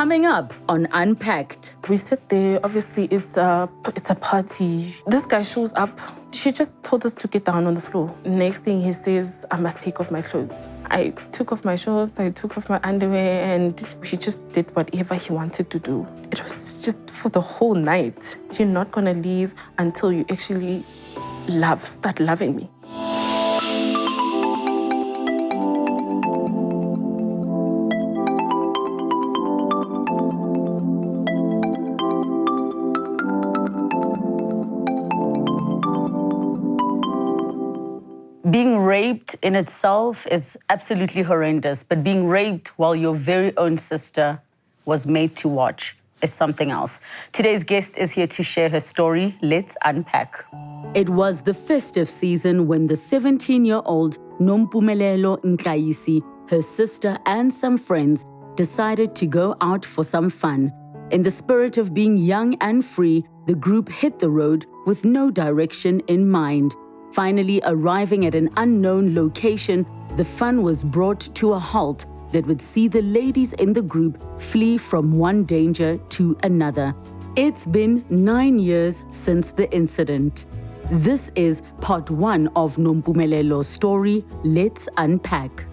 Coming up on Unpacked. We sit there, obviously it's a party. This guy shows up. She just told us to get down on the floor. Next thing he says, I must take off my clothes. I took off my shorts, I took off my underwear, and he just did whatever he wanted to do. It was just for the whole night. You're not gonna leave until you actually start loving me. Being raped in itself is absolutely horrendous, but being raped while your very own sister was made to watch is something else. Today's guest is here to share her story. Let's unpack. It was the festive season when the 17-year-old Nompumelelo Nhlayisi, her sister and some friends decided to go out for some fun. In the spirit of being young and free, the group hit the road with no direction in mind. Finally arriving at an unknown location, the fun was brought to a halt that would see the ladies in the group flee from one danger to another. It's been 9 years since the incident. This is part 1 of Nompumelelo's story. Let's unpack.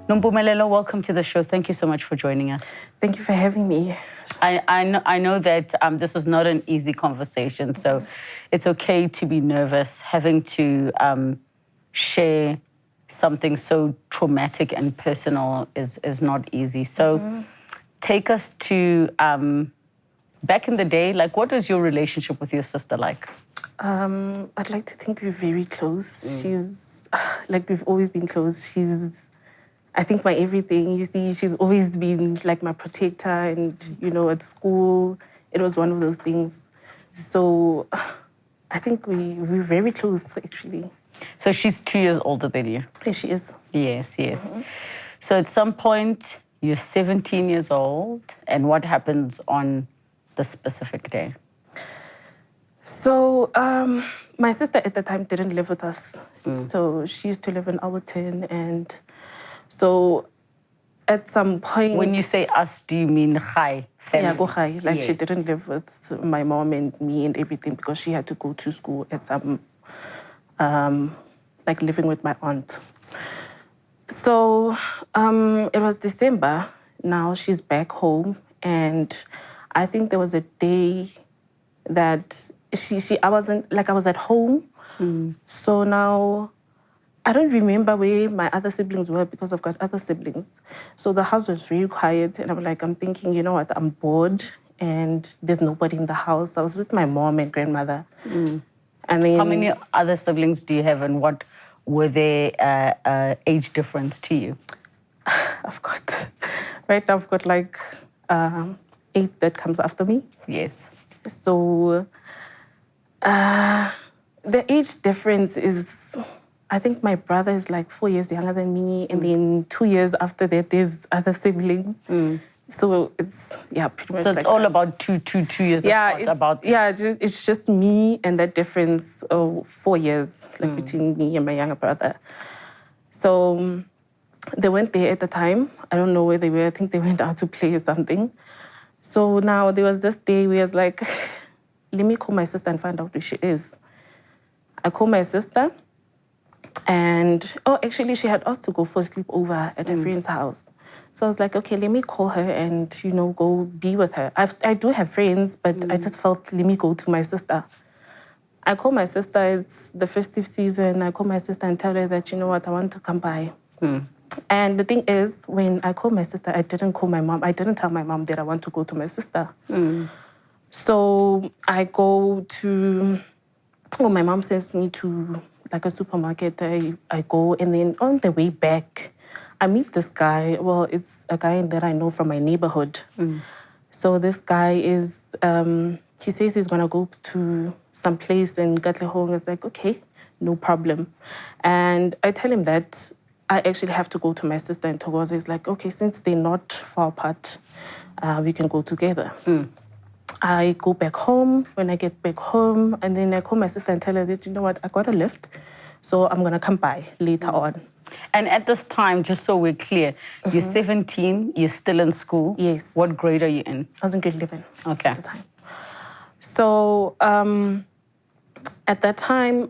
Nompumelelo, welcome to the show. Thank you so much for joining us. Thank you for having me. I know that this is not an easy conversation, so it's okay to be nervous. Having to share something so traumatic and personal is not easy. So take us to back in the day. Like, what was your relationship with your sister like? I'd like to think we're very close. She's like, we've always been close. She's, I think, my everything. You see, she's always been like my protector, and at school, it was one of those things. So I think we're very close, actually. So she's 2 years older than you? Yes, she is. Yes, yes. So at some point, you're 17 years old, and what happens on the specific day? So my sister at the time didn't live with us. So she used to live in Alberton, and so at some point... When you say us, do you mean Nhlayisi family? Yeah, Nhlayisi. Like, yes. She didn't live with my mom and me and everything because she had to go to school at some, like, living with my aunt. So it was December. Now she's back home, and I think there was a day that I was at home. So now I don't remember where my other siblings were because I've got other siblings. So the house was very quiet, and I'm thinking, you know what, I'm bored and there's nobody in the house. I was with my mom and grandmother. And then, how many other siblings do you have, and what were their age difference to you? I've got like 8 that comes after me. Yes. So the age difference is, I think my brother is like 4 years younger than me, and then 2 years after that, there's other siblings. So it's, pretty much. So it's like all that. about two years apart. It's just me and that difference of 4 years, like between me and my younger brother. So they weren't there at the time. I don't know where they were. I think they went out to play or something. So now there was this day where I was like, let me call my sister and find out where she is. I call my sister, and actually she had asked to go for a sleepover at a friend's house. So I was like, okay, let me call her and, go be with her. I do have friends, but I just felt, let me go to my sister. I call my sister, it's the festive season. I call my sister and tell her that, you know what, I want to come by. And the thing is, when I called my sister, I didn't call my mom. I didn't tell my mom that I want to go to my sister. So I go to, my mom sends me to like a supermarket. I go, and then on the way back, I meet this guy. Well, it's a guy that I know from my neighborhood. So this guy is, he says he's gonna go to some place in Katlehong. It's like, okay, no problem. And I tell him that I actually have to go to my sister in Thokoza. He's like, okay, since they're not far apart, we can go together. I go back home. When I get back home, and then I call my sister and tell her that, you know what, I got a lift, so I'm gonna come by later on. And at this time, just so we're clear, you're 17, you're still in school. Yes. What grade are you in? I was in grade 11 Okay. at the time. So at that time,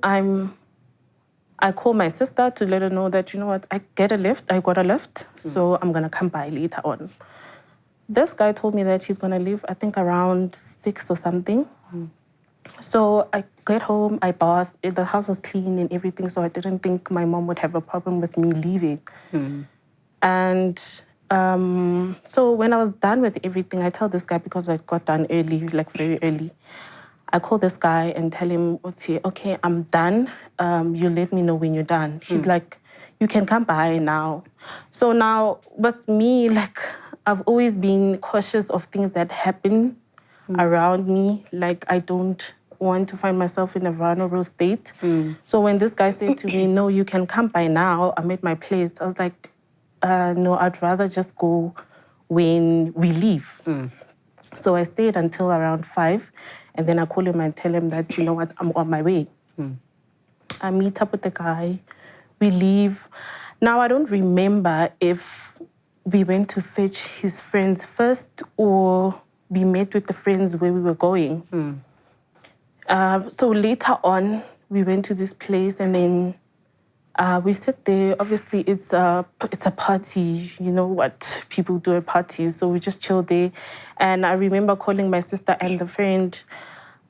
I called my sister to let her know that, you know what, I got a lift, so I'm going to come by later on. This guy told me that he's going to leave, I think, around 6 or something. So I get home, I bath, the house was clean and everything, so I didn't think my mom would have a problem with me leaving. And so when I was done with everything, I tell this guy, because I got done early, like very early, I call this guy and tell him, okay, I'm done. You let me know when you're done. He's like, you can come by now. So now, with me, like, I've always been cautious of things that happen around me. Like, I don't want to find myself in a vulnerable state. So when this guy said to me, no, you can come by now, I'm at my place, I was like, no, I'd rather just go when we leave. So I stayed until around 5, and then I call him and tell him that, you know what, I'm on my way. I meet up with the guy, we leave. Now, I don't remember if we went to fetch his friends first or we met with the friends where we were going. So later on, we went to this place, and then we sit there. Obviously, it's a party. You know what people do at parties. So we just chill there. And I remember calling my sister and the friend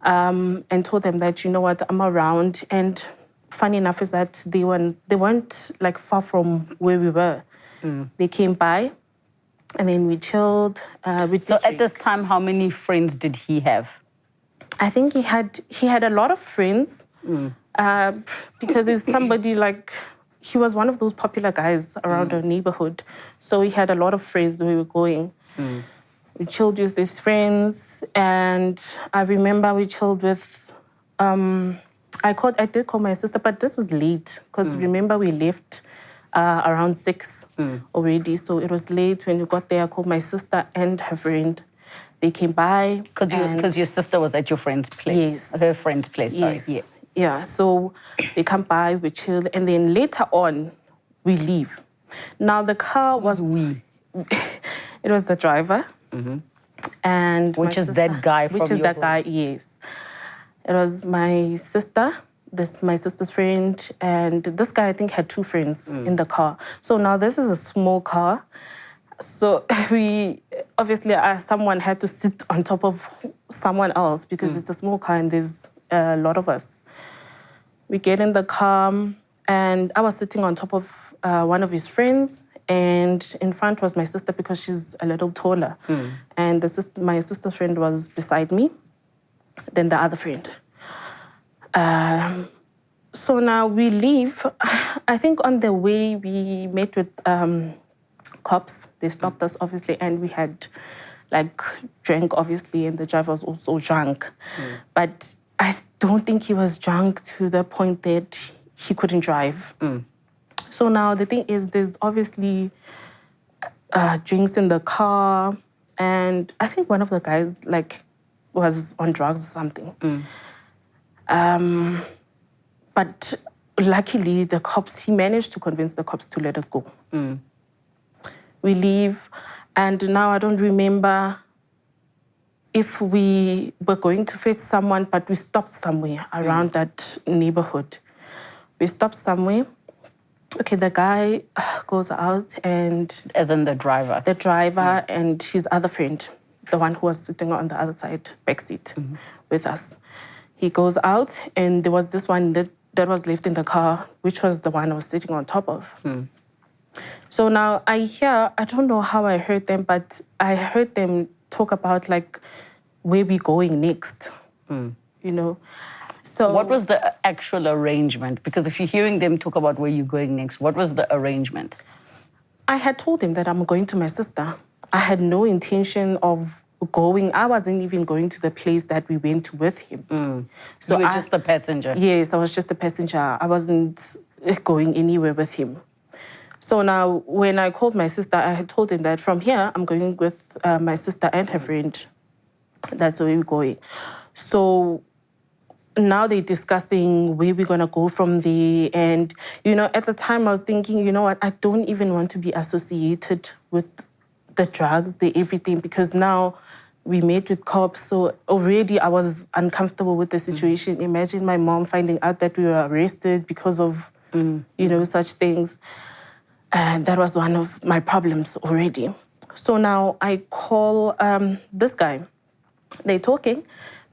and told them that, you know what, I'm around. And funny enough is that they weren't like far from where we were. They came by, and then we chilled. So at this time, how many friends did he have? I think he had a lot of friends. Because he's somebody like, he was one of those popular guys around our neighborhood. So he had a lot of friends when we were going. We chilled with these friends, and I remember we chilled with, I did call my sister, but this was late, because remember we left around 6 already. So it was late when we got there. I called my sister and her friend. They came by. Because your sister was at your friend's place. Yes. Her friend's place, sorry. Yes. Yeah, so they come by, we chill, and then later on, we leave. Now, the car was... we? It was the driver. And which is that guy from your Which is that guy, yes. It was my sister, my sister's friend, and this guy, I think, had 2 friends in the car. So now this is a small car. So obviously, someone had to sit on top of someone else, because it's a small car and there's a lot of us. We get in the car, and I was sitting on top of one of his friends, and in front was my sister, because she's a little taller. And my sister's friend was beside me, then the other friend. So now we leave. I think on the way we met with cops. They stopped us, obviously, and we had drank, obviously, and the driver was also drunk. But I don't think he was drunk to the point that he couldn't drive. So now the thing is, there's obviously drinks in the car, and I think one of the guys was on drugs or something. But luckily, he managed to convince the cops to let us go. We leave, and now I don't remember if we were going to face someone, but we stopped somewhere around that neighborhood. We stopped somewhere. Okay, the guy goes out, and... As in the driver? The driver and his other friend, the one who was sitting on the other side, backseat, with us. He goes out, and there was this one that was left in the car, which was the one I was sitting on top of. So now I don't know how I heard them, but I heard them talk about where we going next, you know. So what was the actual arrangement? Because if you're hearing them talk about where you're going next, what was the arrangement? I had told him that I'm going to my sister. I had no intention of going. I wasn't even going to the place that we went with him. So you were just a passenger? Yes, I was just a passenger. I wasn't going anywhere with him. So now, when I called my sister, I had told him that from here, I'm going with my sister and her friend. That's where we're going. So now they're discussing where we're going to go from there. And, at the time I was thinking, you know what, I don't even want to be associated with the drugs, the everything, because now we met with cops. So already I was uncomfortable with the situation. Imagine my mom finding out that we were arrested because of, such things. And that was one of my problems already. So now I call this guy. They're talking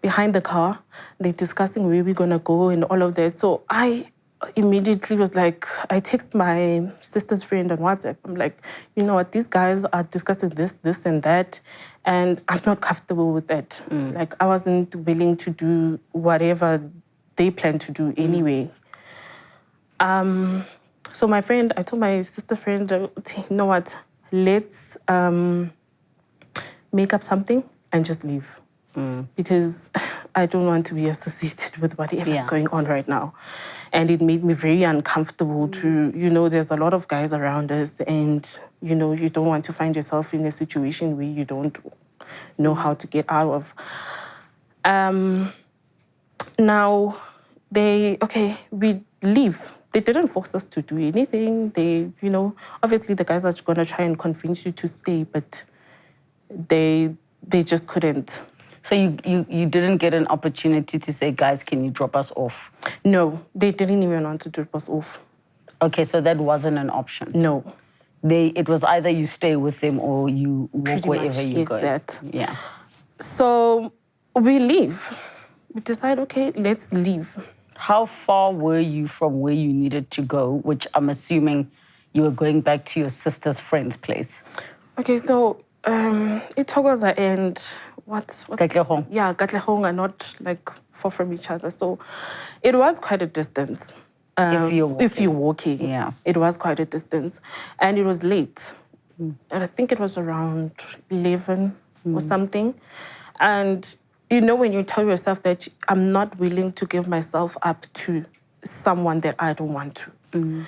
behind the car. They're discussing where we're going to go and all of that. So I immediately was like, I text my sister's friend on WhatsApp. I'm like, you know what, these guys are discussing this, and that, and I'm not comfortable with that. Like, I wasn't willing to do whatever they plan to do anyway. So my friend, I told my sister friend, you know what, let's make up something and just leave. Because I don't want to be associated with whatever's going on right now. And it made me very uncomfortable to, there's a lot of guys around us and, you don't want to find yourself in a situation where you don't know how to get out of. Now, we leave. They didn't force us to do anything. They, obviously the guys are going to try and convince you to stay, but they just couldn't. So you didn't get an opportunity to say, guys, can you drop us off? No, they didn't even want to drop us off. Okay, so that wasn't an option? No. It was either you stay with them or you walk Pretty wherever you go. That. Yeah. So we leave. We decide, okay, let's leave. How far were you from where you needed to go, which I'm assuming you were going back to your sister's friend's place? Okay, so it took us an end. Katlehong. Yeah, Katlehong are not like far from each other. So it was quite a distance. If you're walking. Yeah. It was quite a distance. And it was late. And I think it was around 11 or something. And when you tell yourself that I'm not willing to give myself up to someone that I don't want to.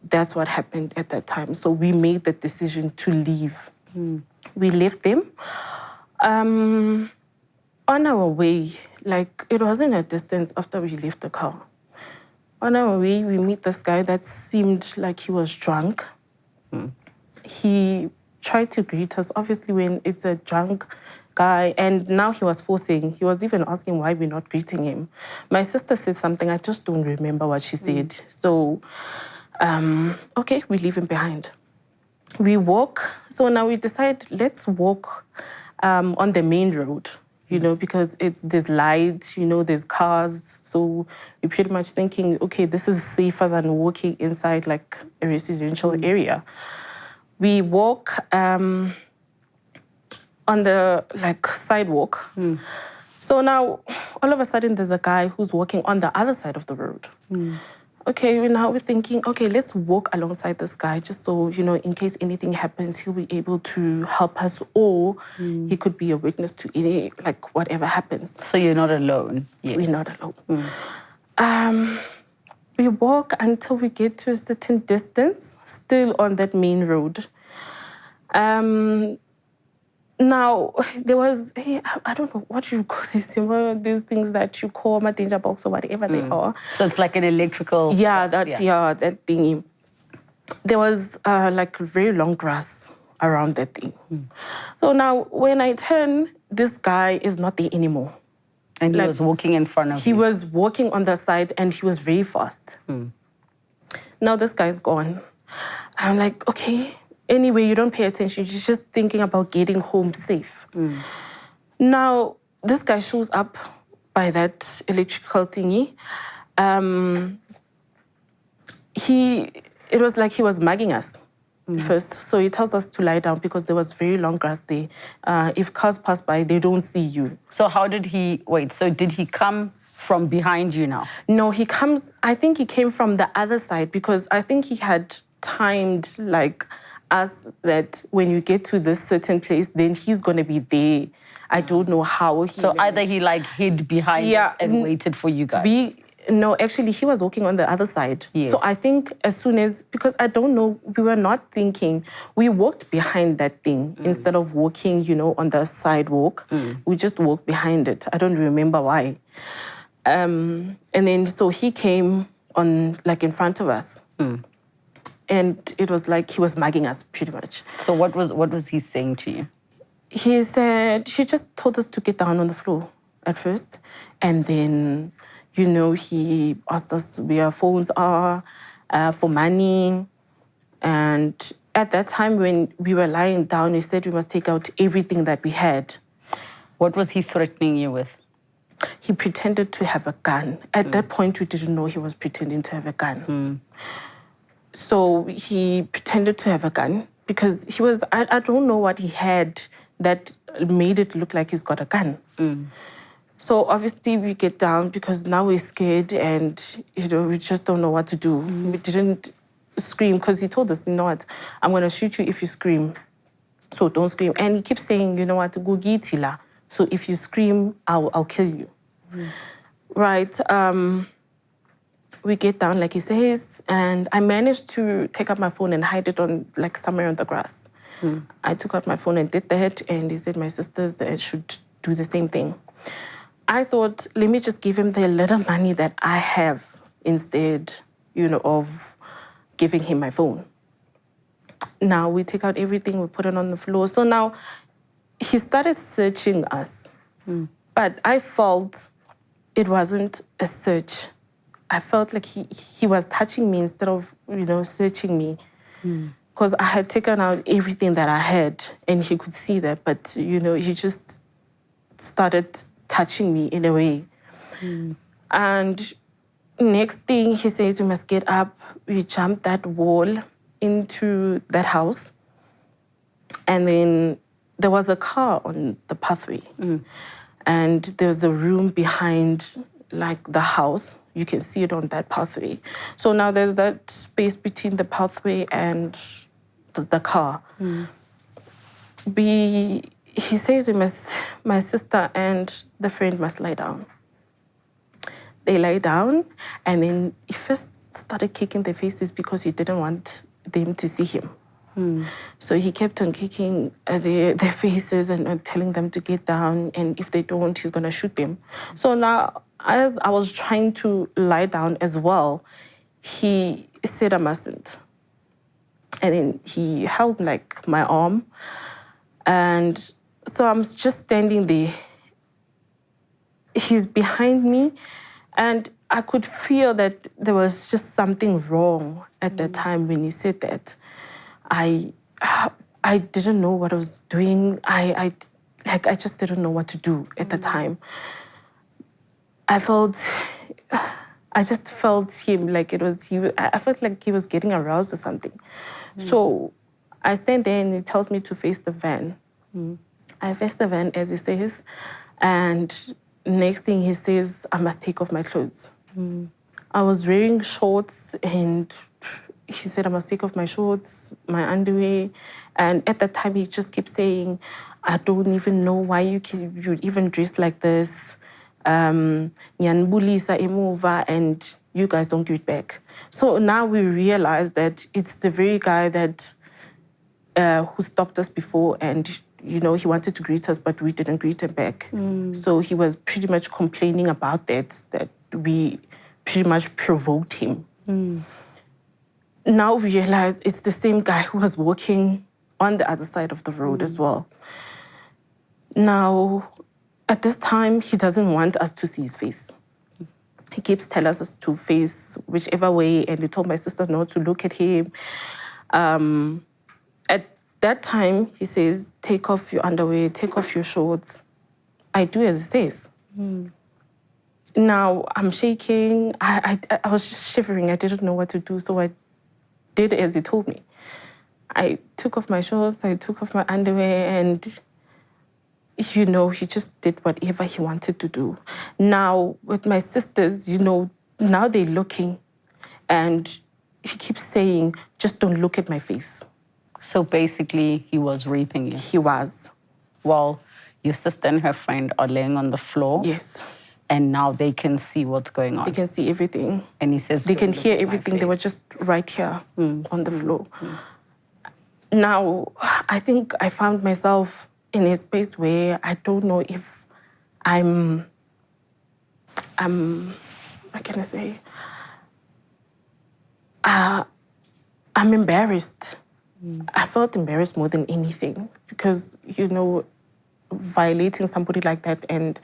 That's what happened at that time. So we made the decision to leave. We left them. On our way, like, it wasn't a distance after we left the car. On our way, we meet this guy that seemed like he was drunk. He tried to greet us, obviously, when it's a drunk guy, and now he was forcing. He was even asking why we're not greeting him. My sister said something, I just don't remember what she said. So, okay, we leave him behind. We walk. So now we decide, let's walk on the main road, because there's lights, there's cars. So we're pretty much thinking, okay, this is safer than walking inside like a residential area. We walk on the sidewalk. So now all of a sudden there's a guy who's walking on the other side of the road. Okay, now we're thinking, okay, let's walk alongside this guy just so, in case anything happens, he'll be able to help us, or he could be a witness to any, whatever happens. So you're not alone? Yes. We're not alone. We walk until we get to a certain distance, still on that main road. Now, there was, I don't know what you call this, these things that you call a danger box or whatever they are. So it's like an electrical... that thingy. There was very long grass around that thing. So now, when I turn, this guy is not there anymore. And he was walking in front of you? He was walking on the side and he was very fast. Now this guy's gone. I'm like, okay. Anyway, you don't pay attention. You're just thinking about getting home safe. Now, this guy shows up by that electrical thingy. It was like he was mugging us first. So he tells us to lie down because there was very long grass there. If cars pass by, they don't see you. So how did he... Wait, so did he come from behind you now? No, I think he came from the other side because I think he had timed us that when you get to this certain place, then he's going to be there. I don't know how he... So either he hid behind it and waited for you guys? No, actually, he was walking on the other side. Yes. So I think as soon as... Because I don't know, we were not thinking. We walked behind that thing instead of walking, on the sidewalk. We just walked behind it. I don't remember why. And then so he came on like in front of us. And it was like he was mugging us pretty much. So what was he saying to you? He said, he just told us to get down on the floor at first. And then, he asked us where our phones are, for money. And at that time when we were lying down, he said we must take out everything that we had. What was he threatening you with? He pretended to have a gun. At that point, we didn't know he was pretending to have a gun. So he pretended to have a gun because he was, I don't know what he had that made it look like he's got a gun. So obviously we get down because now we're scared and, we just don't know what to do. We didn't scream because he told us, you know what, I'm going to shoot you if you scream. So don't scream. And he keeps saying, you know what, go gitila. So if you scream, I'll kill you. Right. We get down, like he says, and I managed to take out my phone and hide it on, like, somewhere on the grass. I took out my phone and did that, and he said my sisters should do the same thing. I thought, let me just give him the little money that I have instead, of giving him my phone. Now we take out everything, we put it on the floor. So now he started searching us, but I felt it wasn't a search. I felt like he was touching me instead of, searching me. Because I had taken out everything that I had and he could see that, but, he just started touching me in a way. And next thing he says, we must get up. We jumped that wall into that house. And then there was a car on the pathway. And there was a room behind, like, the house. You can see it on that pathway. So now there's that space between the pathway and the car. He says my sister and the friend must lie down. They lie down, and then he first started kicking their faces because he didn't want them to see him. So he kept on kicking their faces and telling them to get down, and if they don't, he's going to shoot them. So now, as I was trying to lie down as well, he said I mustn't. And then he held, like, my arm. And so I'm just standing there. He's behind me, and I could feel that there was just something wrong at that time when he said that. I didn't know what I was doing. I just didn't know what to do at the time. I just felt him like I felt like he was getting aroused or something. So I stand there and he tells me to face the van. I face the van as he says, and next thing he says, I must take off my clothes. I was wearing shorts and he said I must take off my shorts, my underwear. And at that time, he just kept saying, I don't even know why you even dress like this. Nyanbulisa emuva, and you guys don't give it back. So now we realize that it's the very guy that who stopped us before, and he wanted to greet us, but we didn't greet him back. So he was pretty much complaining about that we pretty much provoked him. Now we realize it's the same guy who was walking on the other side of the road as well. Now, at this time, he doesn't want us to see his face. He keeps telling us to face whichever way, and he told my sister not to look at him. At that time, he says, take off your underwear, take off your shorts. I do as he says. Now, I'm shaking. I was just shivering. I didn't know what to do, so I did as he told me. I took off my shorts, I took off my underwear, and, he just did whatever he wanted to do. Now, with my sisters, now they're looking, and he keeps saying, just don't look at my face. So basically, he was raping you? He was. Well, your sister and her friend are laying on the floor? Yes. And now they can see what's going on? They can see everything. And he says... They can hear everything. They were just right here on the floor. Now, I think I found myself in a space where I don't know if I'm what can I say? I'm embarrassed. I felt embarrassed more than anything because, violating somebody like that and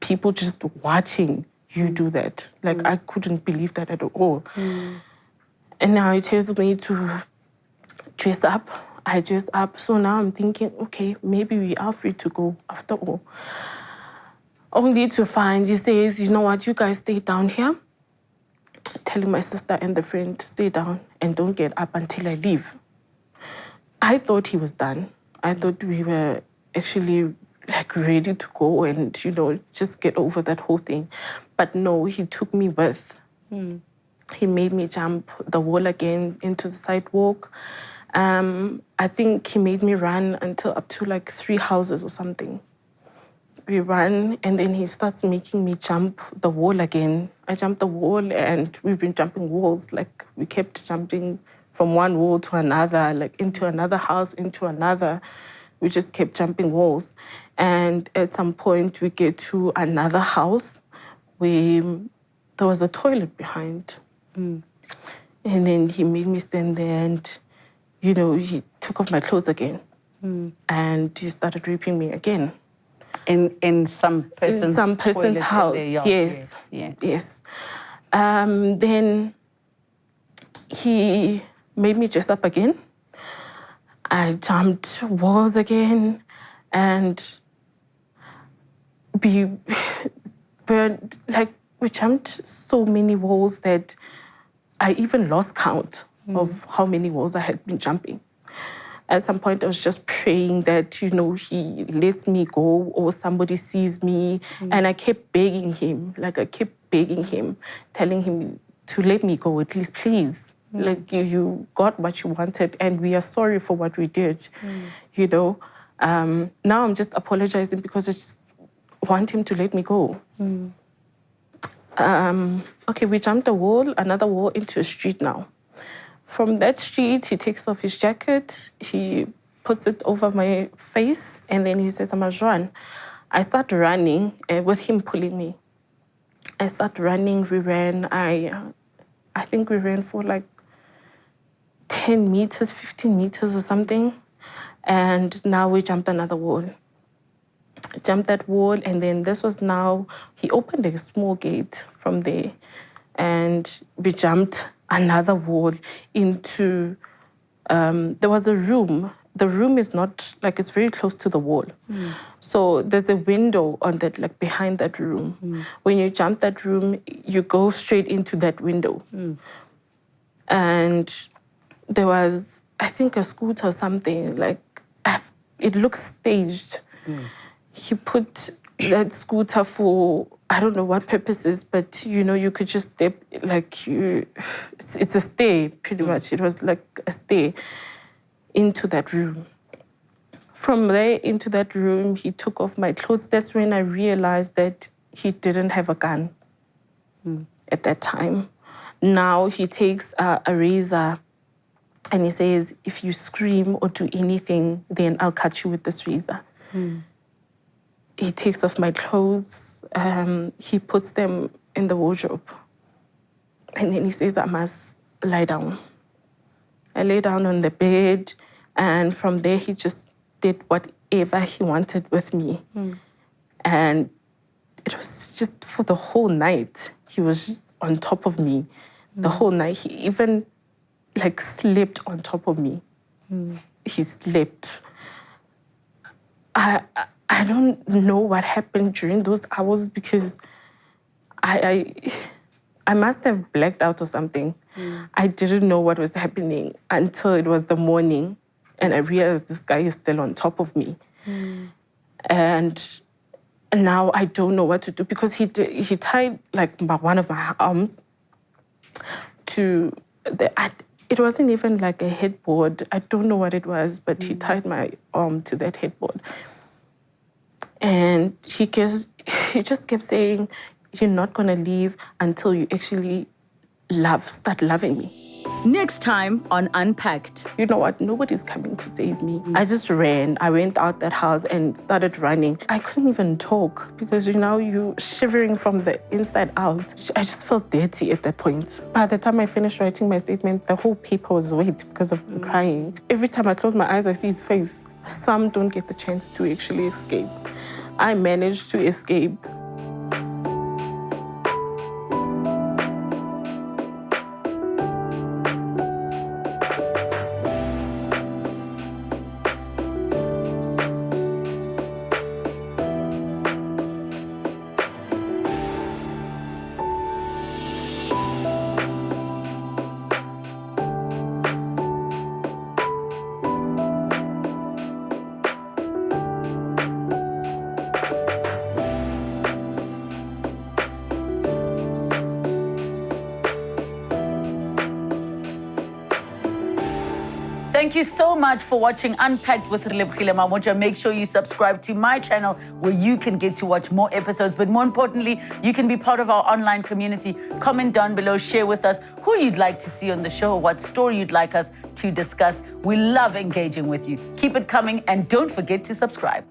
people just watching you do that. Like, I couldn't believe that at all. And now he tells me to dress up. I dress up. So now I'm thinking, okay, maybe we are free to go after all. Only to find, he says, you know what, you guys stay down here. Telling my sister and the friend to stay down and don't get up until I leave. I thought he was done. I thought we were actually like ready to go and, just get over that whole thing. But no, he took me with. He made me jump the wall again into the sidewalk. I think he made me run until up to like 3 houses or something. We run, and then he starts making me jump the wall again. I jumped the wall, and we've been jumping walls. Like, we kept jumping from one wall to another, like into another house, into another. We just kept jumping walls. And at some point, we get to another house where there was a toilet behind. And then he made me stand there, and, he took off my clothes again. And he started raping me again. In some person's house. Yes. Then he made me dress up again. I jumped walls again, and we jumped so many walls that I even lost count of how many walls I had been jumping. At some point, I was just praying that, he lets me go or somebody sees me. And I kept begging him, telling him to let me go, at least, please. Like, you got what you wanted, and we are sorry for what we did, Now I'm just apologizing because I just want him to let me go. Okay, we jumped a wall, another wall, into a street now. From that street, he takes off his jacket, he puts it over my face, and then he says, I must run. I start running with him pulling me. I start running, we ran. I think we ran for like 10 meters, 15 meters or something. And now we jumped another wall. Jumped that wall, and then this was now, he opened a small gate from there, and we jumped another wall into, there was a room. The room is not, it's very close to the wall. So there's a window on that, behind that room. When you jump that room, you go straight into that window. And there was, I think, a scooter or something, it looks staged. He put that scooter for, I don't know what purposes, but, you could just step, it's a stair, pretty much. It was like a stair into that room. From there into that room, he took off my clothes. That's when I realized that he didn't have a gun at that time. Now he takes a razor and he says, if you scream or do anything, then I'll cut you with this razor. He takes off my clothes, he puts them in the wardrobe. And then he says, I must lie down. I lay down on the bed, and from there he just did whatever he wanted with me. And it was just for the whole night. He was just on top of me the whole night. He even slept on top of me. He slept. I don't know what happened during those hours because I must have blacked out or something. I didn't know what was happening until it was the morning, and I realized this guy is still on top of me. And now I don't know what to do because he tied one of my arms to it wasn't even a headboard. I don't know what it was, but he tied my arm to that headboard. And he just kept saying, you're not going to leave until you actually start loving me. Next time on Unpacked. You know what? Nobody's coming to save me. I just ran. I went out that house and started running. I couldn't even talk because, you shivering from the inside out. I just felt dirty at that point. By the time I finished writing my statement, the whole paper was wet because of crying. Every time I close my eyes, I see his face. Some don't get the chance to actually escape. I managed to escape. Thank you so much for watching Unpacked with Relebogile Mabotja. Make sure you subscribe to my channel where you can get to watch more episodes. But more importantly, you can be part of our online community. Comment down below, share with us who you'd like to see on the show, what story you'd like us to discuss. We love engaging with you. Keep it coming and don't forget to subscribe.